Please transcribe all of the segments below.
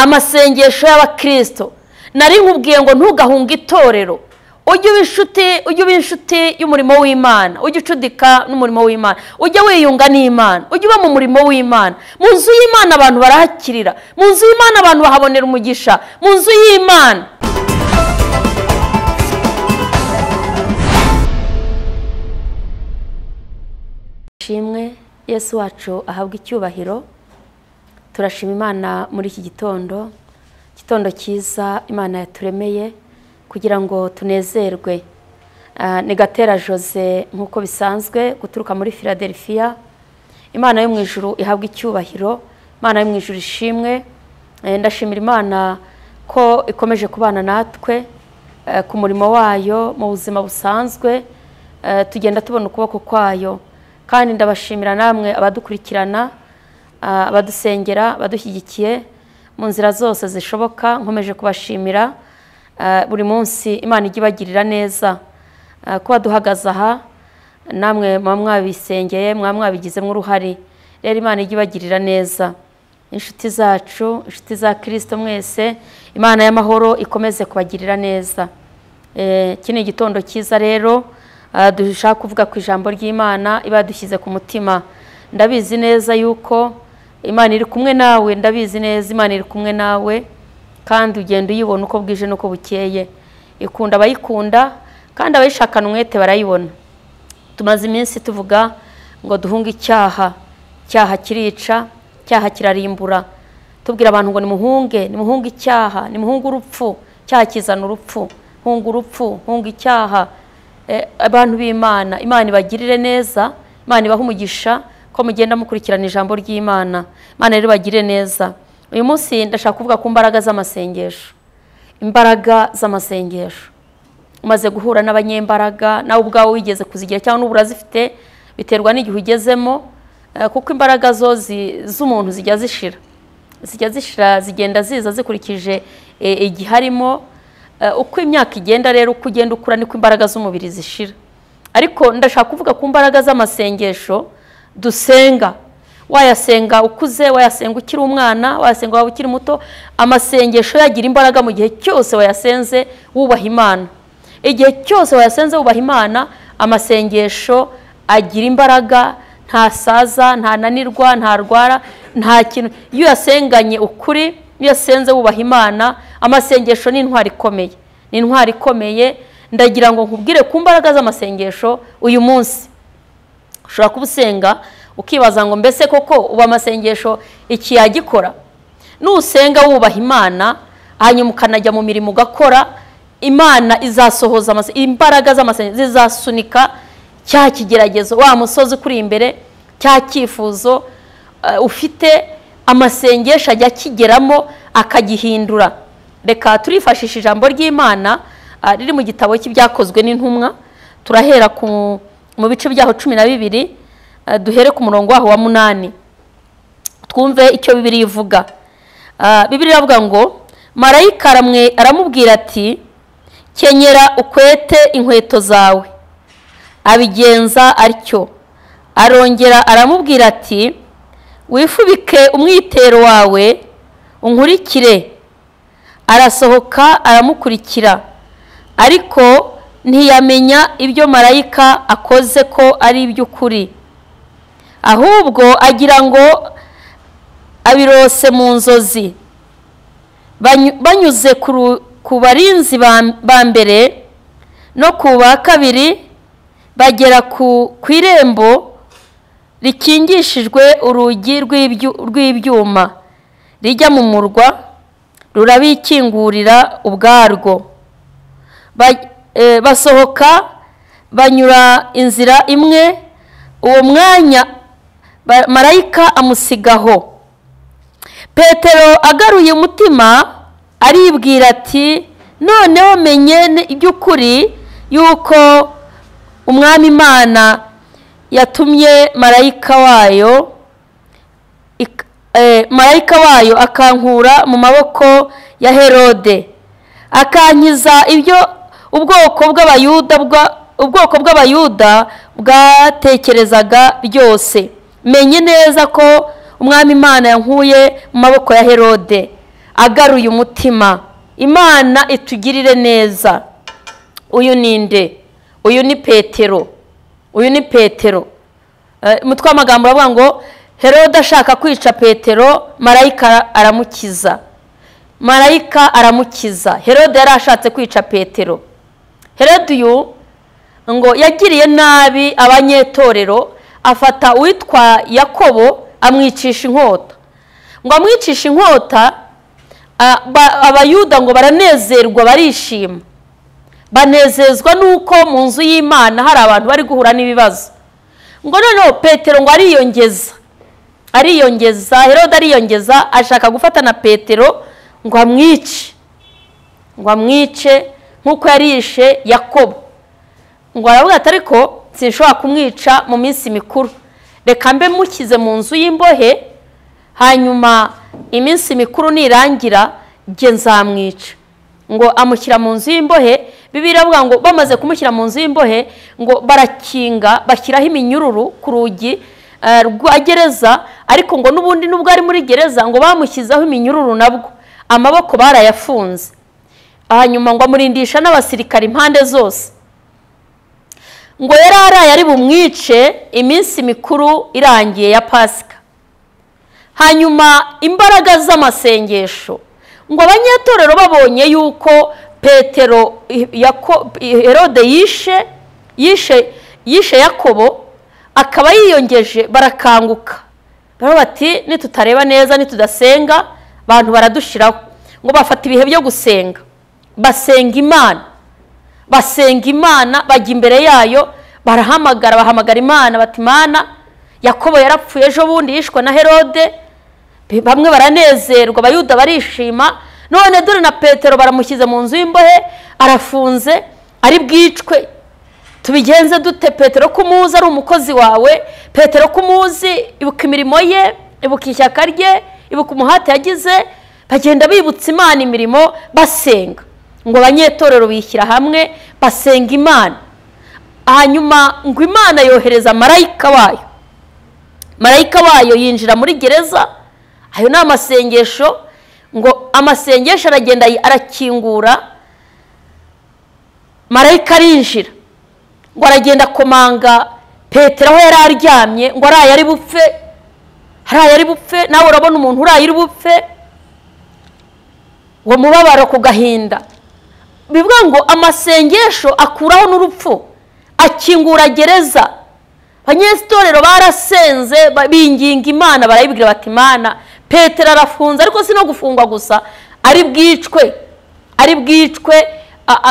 amasengesho y'abakristo. Nari nkubwiye ngo ntugahunga itorero, ujye uba inshuti y'umurimo w'Imana, ujye ucudika n'umurimo w'Imana, ujye wiyunga n'Imana, ujye uba mu murimo w'Imana. Mu nzu y'Imana abantu barahakirira, mu nzu y'Imana abantu bahabonera umugisha, mu nzu y'Imana. Shimwe Yesu wacu ahabwa icyubahiro. Turashima Imana muri iki gitondo cyiza Imana yaturemeye kugira ngo tunezerwe. Ni Gatera Jose nkuko bisanzwe guturuka muri Philadelphia. Imana yo mu ijuru ihabwa icyubahiro, Imana yo mu ijuru ishimwe. Ndashimira Imana ko ikomeje kubana natwe ku murimo wayo mu buzima busanzwe, tugenda tubona ukuboko kwayo. Kandi ndabashimira namwe abadukurikirana, abadusengera, abadushyigikiye mu nzira zose zishoboka. Nkomeje kubashimira buri munsi. Imana ijye ibagirira neza kuba duhagaze aha, namwe mwabisengeye, mwabigizemo uruhare. Rero Imana ijye ibagirira neza. Inshuti zacu, inshuti za Kristo mwese, Imana y'amahoro ikomeze kubagirira neza. Iki ni igitondo cyiza rero dushaka kuvuga ku ijambo ry'Imana iba dushyize ku mutima. Ndabizi neza yuko Imana iri kumwe nawe, ndabizi neza Imana iri kumwe nawe, kandi ugenda uyibona uko bwije nuko bukeye. Ikunda abayikunda kandi abayishakana umwete barayibona. Tumaze iminsi tuvuga ngo duhunge icyaha. Icyaha kirica, icyaha kirarimbura. Tubwira abantu ngo nimuhunge icyaha, nimuhunge urupfu. Icyaha kizana urupfu. Hunga urupfu, hunga icyaha. Abantu b'Imana, Imana ibagirire neza, Imana ibahe umugisha ko mugenda mukurikirana ijambo ry'Imana. Imana rero ibagirire neza. Uyu munsi ndashaka kuvuga ku mbaraga z'amasengesho. Imbaraga z'amasengesho. Umaze guhura n'abanyembaraga, nawe ubwawe wigeze kuzigira cyangwa n'ubura zifite, biterwa n'igihe ugezemo, kuko imbaraga zo z'umuntu zijya zishira, zigenda ziza zikurikije igihe harimo. Uko imyaka igenda rero, uko ugenda ukura niko imbaraga z'umubiri zishira. Ariko ndashaka kuvuga ku mbaraga z'amasengesho dusenga. Wayasenga ukuze, wayasenga ukiri umwana, wayasenga waba ukiri muto. Amasengesho yagira imbaraga mu gihe cyose wayasenze wubaha Imana. Igihe cyose wayasenze wubaha Imana, amasengesho agira imbaraga, ntasaza, ntananirwa, ntarwara, nta kintu. Iyo yasenganye ukuri, iyo yasenze wubaha Imana, amasengesho ni intwari ikomeye. Ni intwari ikomeye. Ndagira ngo nkubwire ku mbaraga z'amasengesho uyu munsi. Ushobora kubusenga ukibaza ngo mbese koko uba amasengesho iki yagikora? Nusenga wubaha Imana, hanyuma ukanajya mu mirimo ugakora, Imana izasohoza imbaraga z'amasengesho, zizasunika cya kigeragezo, wa musozi kuri imbere, cya cyifuzo ufite. Amasengesho ajya kigeramo akagihindura. Reka turifashisha ijambo ry'Imana riri mu gitabo cy'ibyakozwe n'intumwa. Turahera mu bice byaho 12, duhere ku murongo waho wa 8. Twumve icyo Bibiliya ivuga. Bibiliya iravuga ngo marayika aramubwira ati, kenyera ukwete inkweto zawe. Abigenza atyo. Arongera aramubwira ati, wifubike umwitero wawe unkurikire. Arasohoka aramukurikira, ariko ntiyamenya ibyo marayika akoze ko ari iby'ukuri, ahubwo agira ngo abirose mu nzozi. Banyuze ku barinzi ba mbere no ku ba kabiri, bagera ku irembo rikingishijwe urugi rw'ibyuma rijya mu murwa. Rurabikingurira ubwarwo. Basohoka banyura inzira imwe. Uwo mwanya marayika amusigaho. Petero agaruye umutima aribwira ati, noneho menye iby'ukuri yuko Umwami Imana yatumye marayika wayo akankura mu maboko ya Herode, akankiza ibyo ubwoko bw'Abayuda bwatekerezaga byose. Menye neza ko Umwami Imana yankuye mu maboko ya Herode, agaruye umutima. Imana itugirire neza. Uyu ninde? Uyu ni Petero. Uyu ni Petero. Mutwa amagambo aravuga ngo Herode ashaka kwica Petero, marayika aramukiza. Marayika aramukiza. Herode yari ashatse kwica Petero. Herode uyu ngo yagiriye nabi abanyetorero, afata uwitwa Yakobo amwicisha inkota. Ngo amwicisha inkota, abayuda ngo baranezerwa, barishima. Banezezwa nuko mu nzu y'Imana hari abantu bari guhura n'ibibazo. Ngo noneho Petero ngo ariyongeza, Herode ariyongeza, ashaka gufata na Petero ngo amwice nk'uko yarishe Yakobo. Ngo aravuga ati ariko sinshobora kumwica mu minsi mikuru, reka mbe mukize mu nzu y'imbohe, hanyuma iminsi mikuru nirangira nge nzamwica. Ngo amushyira mu nzu y'imbohe. Bibiliya iravuga ngo bamaze kumushyira mu nzu y'imbohe ngo barakinga, bashyiraho iminyururu ku rugi rwa gereza, ariko ngo n'ubundi nubwo ari muri gereza ngo bamushyizeho iminyururu, nabwo amaboko barayafunze. Hanyuma ngo amurindisha n'abasirikare impande zose. Ngo yararaye ari bumwice iminsi mikuru irangiye ya Pasika. Hanyuma imbaraga z'amasengesho, ngo abanyetorero babonye yuko Petero Herode yishe Yakobo, akaba yiyongeje, barakanguka. Baravuga bati nitutareba neza, nitudasenga abantu baradushiraho. Ngo bafata ibihe byo gusenga, basenga Imana, bajya imbere yayo, bahamagara Imana bati Imana, Yakobo yarapfuye ejo bundi yishwe na Herode. Bamwe baranezerwa, abayuda barishima. None dore na Petero baramushyize mu nzu y'imbohe, arafunze, ari bwicwe. Tubigenze dute? Petero kumuzi ari umukozi wawe, Petero kumuzi, ibuka imirimo ye, ibuka ishyaka rye, ibuka umuhati yagize. Bagenda bibutsa Imana imirimo, basenga. Ngo abanyetorero bishyira hamwe basenga Imana. Hanyuma ngo Imana yohereza marayika wayo yinjira muri gereza. Ayo ni amasengesho. Ngo amasengesho aragenda arakingura, marayika arinjira. Ngo aragenda komanga Petero aho yari aryamye, ngo araye ari bupfe. Nawe urabona umuntu uraye ari bupfe, ngo mubabaro ku gahinda. Bivuga ngo amasengesho akuraho n'urupfu, akingura gereza. Abanyetorero barasenze, binginga Imana, barayibwira bati Imana, Petero arafunze, ariko si no gufungwa gusa, ari bwicwe,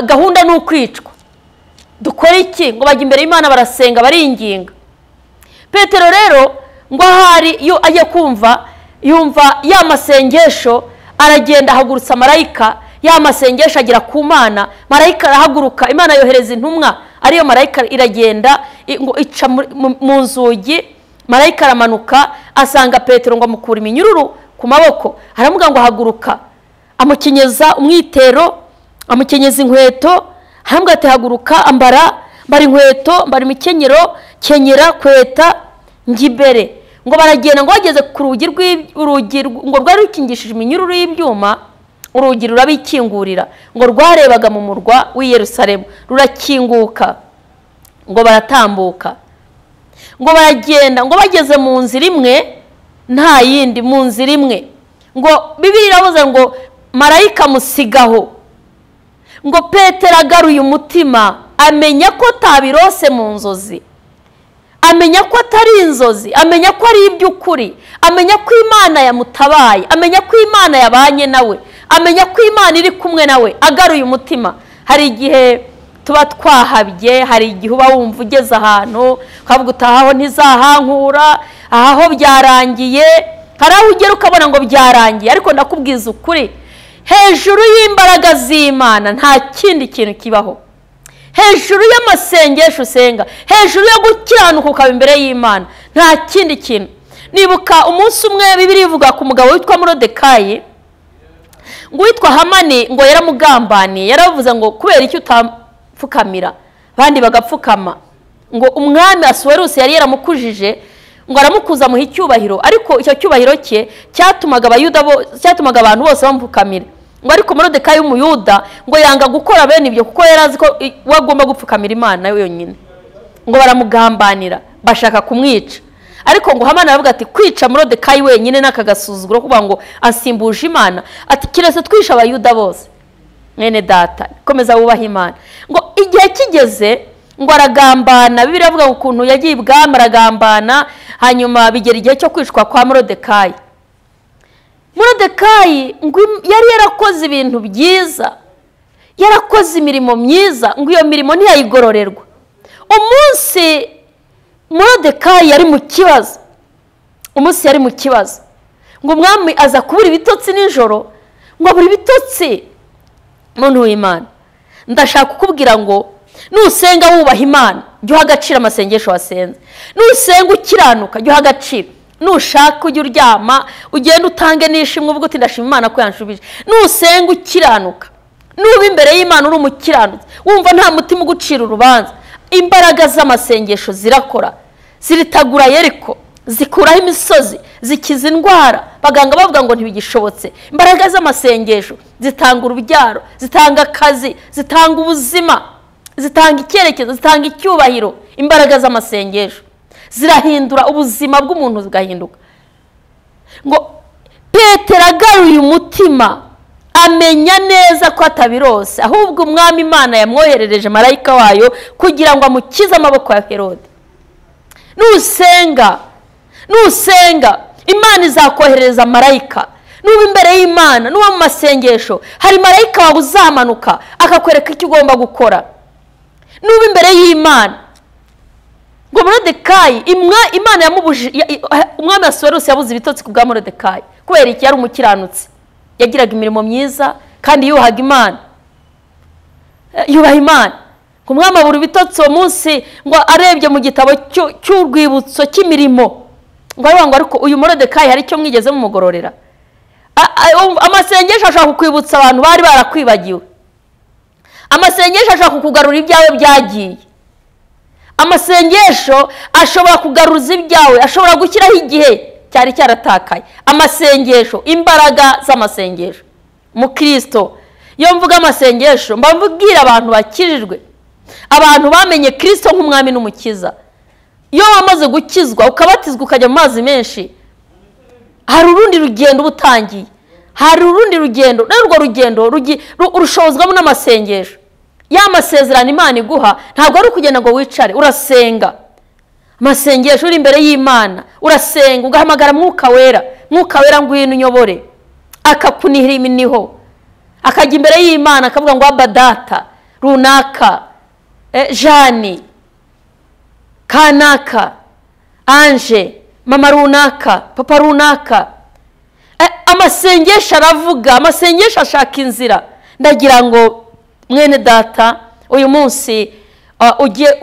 gahunda ni ukwicwa. Dukora iki? Ngo bajya imbere y'Imana barasenga, baringinga. Petero rero ngo ahari yo ajye yumva ya masengesho, aragenda ahagurutsa marayika. Ya masengesho agira ku Mana, marayika arahaguruka, Imana yohereza intumwa, ariyo marayika iragenda ngo ica mu nzugi. Marayika aramanuka, asanga Petero ngo amukura iminyururu ku maboko, aramuga ngo haguruka, amukenyeza umwitero, amukenyeza inkweto. Hambwa ati haguruka, ambara inkweto, mbara imikenyero, kenyera, kweta, njibere. Ngo baragenda, ngo bageze ku urugi ngo rwari rukingishije iminyururu y'ibyuma, urugi rurabikingurira. Ngo rwarebaga mu murwa w'i Yerusalemu, rurakinguka. Ngo baratambuka. Ngo baragenda, ngo bageze mu nzira imwe, nta yindi, mu nzira imwe. Ngo Bibiliya iravuze ngo marayika musigaho. Ngo Petero agaruye umutima, amenya ko tabirose mu nzozi, amenya ko atari inzozi, amenya ko ari iby'ukuri, amenya ko Imana yamutabaye, amenya ko Imana yabanye nawe, amenya ko Imana iri kumwe nawe. Agaruye umutima. Hari igihe tuba twahabye, hari igihe uba wumva ugeze ahantu ukavuga utahaho ntizahankura, aho byarangiye. Hari aho ugera ukabona ngo byarangiye, ariko ndakubwiza ukuri, hejuru y'imbaraga z'Imana nta kindi kintu kibaho. Hejuru y'amasengesho usenga, hejuru yo gukiranuka ukaba imbere y'Imana, nta kindi kintu. Nibuka umunsi umwe Bibiliya ivuga ku mugabo witwa Morodekayi, ngo witwa Hamani ngo yaramugambaniye. Yaravuze ngo kubera iki utapfukamira bandi bagapfukama. Ngo umwami Asuwerusi yari yaramukujije ngo aramukuza mu icyubahiro, ariko icyo cyubahiro cye cyatumaga abantu bose bamupfukamira. Ngo ariko Moridekayi w'Umuyuda ngo yanga gukora bene ibyo kuko yari azi ko wagomba gupfukamira Imana yonyine. Ngo baramugambanira bashaka kumwica, ariko ngo Hamani aravuga ati kwica Moridekayi wenyine n'akagasuzuguro kuvuga ngo asimbuje Imana, ati kiretse twisha Abayuda bose. Mwene data komeza wubaha Imana. Ngo igihe kigeze ngo aragambana, Bibiliya avuga ukuntu yagiye ibwami aragambana, hanyuma bigera igihe cyo kwicwa kwa Moridekayi. Moridekayi ngo yari yarakoze ibintu byiza, yarakoze imirimo myiza, ngo iyo mirimo ntiyayigororerwa. Umunsi Moridekayi yari mu kibazo, ngo umwami aza kubura ibitotsi nijoro, ngo abura ibitotsi. Muntu w'Imana, ndashaka kukubwira ngo nusenga wubaha Imana jya uha agaciro amasengesho wasenze, nusenga ukiranuka jya uha agaciro, nushaka ujya uryama ugenda utange n'ishimwe uvuga uti ndashima Imana ko yanshubije. Nusenga ukiranuka, nuba imbere y'Imana uri umukiranutsi wumva nta mutima ugucira urubanza, imbaraga z'amasengesho zirakora, ziritagura Yeriko, zikuraho imisozi, zikiza indwara baganga bavuga ngo ntibigishobotse. Imbaraga z'amasengesho zitanga urubyaro, zitanga akazi, zitanga ubuzima, zitanga icyerekezo, zitanga icyubahiro. Imbaraga z'amasengesho zirahindura ubuzima bw'umuntu zigahinduka. Ngo Petero agaruye umutima amenya neza ko atabirose, ahubwo umwami Imana yamwoherereje marayika wayo kugira ngo amukize amaboko ya Herode. Nusenga Imana izakohereza marayika. Nuba imbere y'Imana, nuba mu masengesho, hari marayika wawe uzamanuka akakwereka icyo ugomba gukora. Nuba imbere y'Imana, ngo Moridekayi Imana yamubujije, umwami Ahasuwerusi yabuze ibitotsi ku bwa Moridekayi kubera iki? Yari umukiranutsi, yagiraga imirimo myiza kandi yubaha Imana. Ngo umwami abura ibitotsi uwo munsi, ngo arebye mu gitabo cy'urwibutso cy'imirimo, ngo ariko uyu Moridekayi hari icyo mwigeze mumugororera? Amasengesho ashaka kukwibutsa abantu bari barakwibagiwe. Amasengesho ashaka kukugarura ibyawe byagiye. Amasengesho ashobora kugaruza ibyawe, ashobora gushyiraho igihe cyari cyaratakaye. Amasengesho, imbaraga z'amasengesho. Mu Kristo iyo mvuga amasengesho mba mvugira abantu bakijijwe, abantu bamenye Kristo nk'umwami n'umukiza. Iyo wamaze gukizwa ukabatizwa ukajya mu mazi menshi, hari urundi rugendo ubutangiye, hari urundi rugendo, n'urwo rugendo urushozwamo n'amasengesho. Ya masezerano Imana iguha ntabwo ari kugenda ngo wicare, urasenga. Amasengesho uri imbere y'Imana, urasenga ugahamagara Mwuka Wera ngwino unyobore, akakunihira iminiho, akajya imbere y'Imana akavuga ngo Aba Data runaka, Jani kanaka, Anje, mama runaka, papa runaka. Amasengesho aravuga, amasengesho ashaka inzira. Ndagira ngo mwene data uyu munsi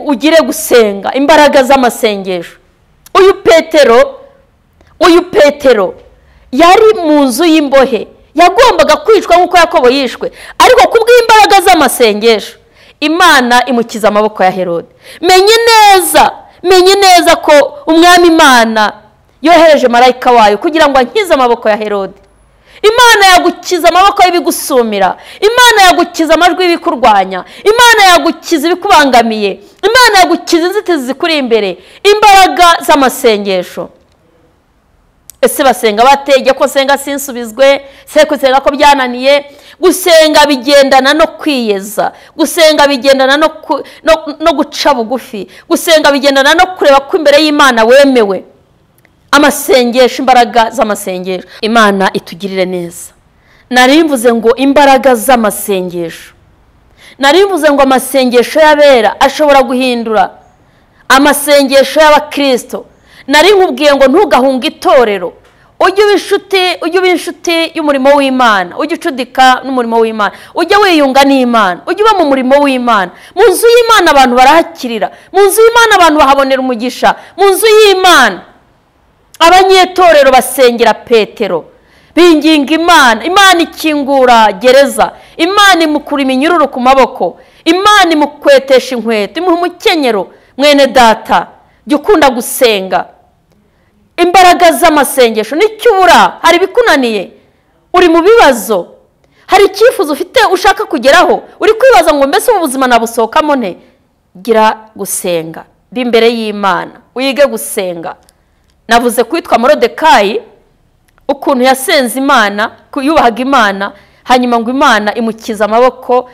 ugire gusenga imbaraga z'amasengesho. Uyu Petero yari mu nzu y'imbohe, yagombaga kwicwa nk'uko Yakobo yishwe, ariko kubw'imbaraga z'amasengesho Imana imukiza amaboko ya Herode. Menye neza ko umwami Imana yohereje marayika wayo kugira ngo ankize amaboko ya Herode. Imana yagukiza amaboko y'ibigusumira, Imana yagukiza amajwi y'ibikurwanya, Imana yagukiza ibikubangamiye, Imana yagukiza inzitizi zikuri imbere. Imbaraga z'amasengesho. Ese basenga batege ko senga sinsubizwe, se kusenga ko byananiye? Gusenga bigendana no kwiyeza, gusenga bigendana no guca bugufi, gusenga bigendana no kureba ko imbere y'Imana wemewe. Amasengesho, imbaraga z'amasengesho. Imana itugirire neza. Narimvuze ngo imbaraga z'amasengesho, narimvuze ngo amasengesho y'abera ashobora guhindura amasengesho y'abakristo. Nari nkubwiye ngo ntugahunga itorero, ujye uba inshuti y'umurimo w'Imana, ujye ucudika n'umurimo w'Imana, ujye wiyunga n'Imana, ujye uba mu murimo w'Imana. Mu nzu y'Imana abantu barahakirira, mu nzu y'Imana abantu bahabonera umugisha. Mu nzu y'Imana abanyetorero basengera Petero, binginga Imana ikingura gereza, Imana imukura iminyururu ku maboko, Imana imukwetesha inkweto, imuha umukenyero. Mwene data jya ukunda gusenga, imbaraga z'amasengesho. Nicyo ubura, hari bikunaniye, uri mu bibazo, hari icyifuzo ufite ushaka kugeraho, uri kwibaza ngo mbese ubuzima nabusohokamo nte? Gira gusenga, bi imbere y'Imana, wige gusenga. Navuze kwitwa Morodekayi, ukuntu yasenze Imana, yubahaga Imana, hanyuma ngo Imana imukiza amaboko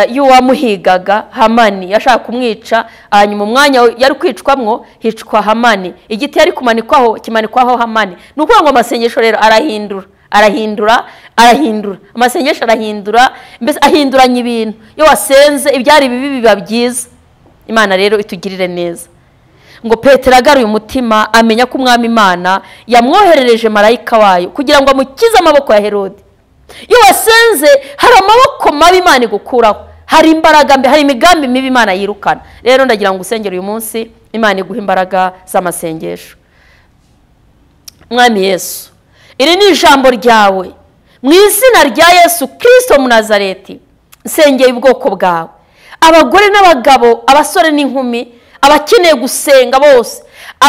y'uwamuhigaga Hamani, yashaka kumwica. Hanyuma umwanya yari kwicwamwo hicwa Hamani, igiti yari kumanikwaho kimanikwaho Hamani. Nukuvuga ngo amasengesho rero arahindura amasengesho arahindura, mbese ahinduranya ibintu. Iyo wasenze ibyari bibi biba byiza. Imana rero itugirire neza. Ngo Petero agaruye umutima, amenya ko umwami Imana yamwoherereje marayika wayo kugira ngo amukize amaboko ya Herode. Iyo wasenze hari amaboko mabi Imana igukuraho, hari imbaraga mbi, hari imigambi mibi Imana yirukana. Rero ndagira ngo usengere uyu munsi Imana iguha imbaraga z'amasengesho. Mwami Yesu, iri ni ijambo ryawe, mu izina rya Yesu Kristo mu Nazareti nsengeye ubwoko bwawe, abagore n'abagabo, abasore n'inkumi, abakeneye gusenga bose.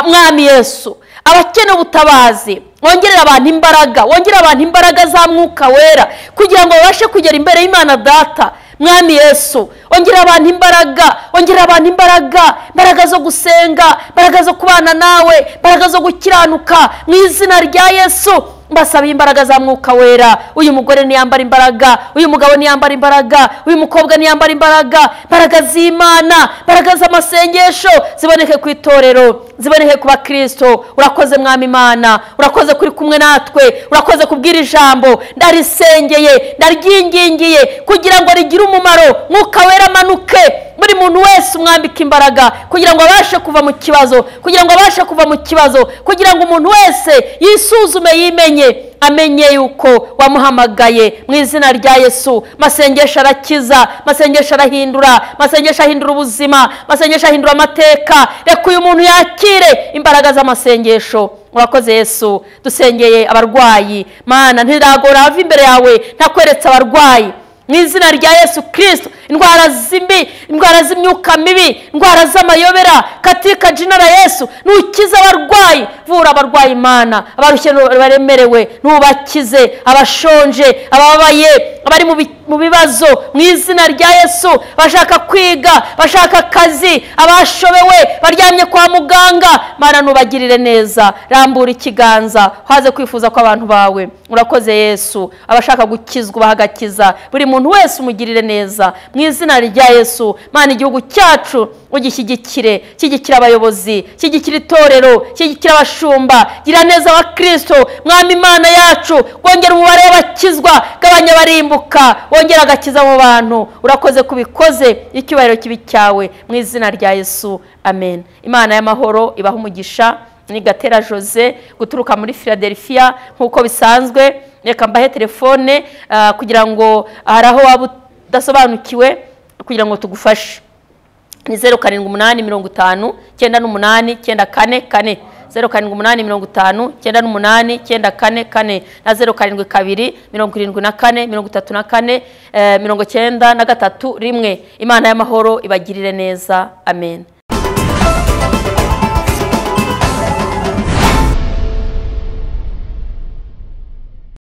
Mwami Yesu, abakeneye ubutabazi, wongerera abantu imbaraga, wongerera abantu imbaraga za Mwuka Wera kugira ngo babashe kugera imbere y'Imana Data. Mwami Yesu, wongerera abantu imbaraga, wongerera abantu imbaraga zo gusenga, imbaraga zo kubana nawe, imbaraga zo gukiranuka mu izina rya Yesu. Mbasaba imbaraga za Mwuka Wera. Uyu mugore niyambara imbaraga, uyu mugabo niyambara imbaraga, uyu mukobwa niyambara imbaraga z'Imana, imbaraga z'amasengesho ziboneke ku itorero, ziboneke ku bakristo. Urakoze Mwami Imana, urakoze kuri kumwe natwe, urakoze kubwira ijambo. Ndarisengeye, ndaryingingiye kugira ngo rigire umumaro. Mwuka Wera manuke buri muntu wese, umwambika imbaraga kugira ngo abashe kuva mu kibazo, kugira ngo umuntu wese yisuzume, yimenye, amenye yuko wamuhamagaye mu izina rya Yesu. Masengesho arakiza, masengesho arahindura, masengesho ahindura ubuzima, masengesho ahindura amateka. Reka uyu muntu yakire imbaraga z'amasengesho. Urakoze Yesu. Dusengeye abarwayi, Mana ntiragora ava imbere yawe ntakweretse abarwayi mu izina rya Yesu Kristo. Indwara zimbi, indwara z'imyuka mibi, indwara z'amayobera, katika jina la Yesu nukiza abarwayi. Vura abarwayi Mana, abarushye baremerewe nubakize, abashonje, ababaye, abari mu bibazo mu izina rya Yesu, bashaka kwiga, bashaka akazi, abashobewe, baryamye kwa muganga. Mana nubagirire neza, rambura ikiganza, haze kwifuza ko abantu bawe. Urakoze Yesu. Abashaka gukizwa bahagakiza, buri muntu wese umugirire neza mu izina rya Yesu. Mana igihugu cyacu ugishyigikire, shyigikira abayobozi, shyigikira itorero, shyigikira abashumba, gira neza wa Kristo. Mwami Imana yacu, wongera umubare w'abakizwa, gabanya barimbuka, wongera agakiza mu bantu. Urakoze kubikoze, icyubahiro kibi cyawe mu izina rya Yesu. Amen. Imana y'amahoro ibaha umugisha. Ni Gatera Jose guturuka muri Philadelphia. Nkuko bisanzwe reka mbahe telefone kugira ngo haraho waba udasobanukiwe kugira ngo tugufashe. Ni 0785 98 944 0785 98 944 na 0722 74 34 93 1. Imana y'amahoro ibagirire neza. Amen.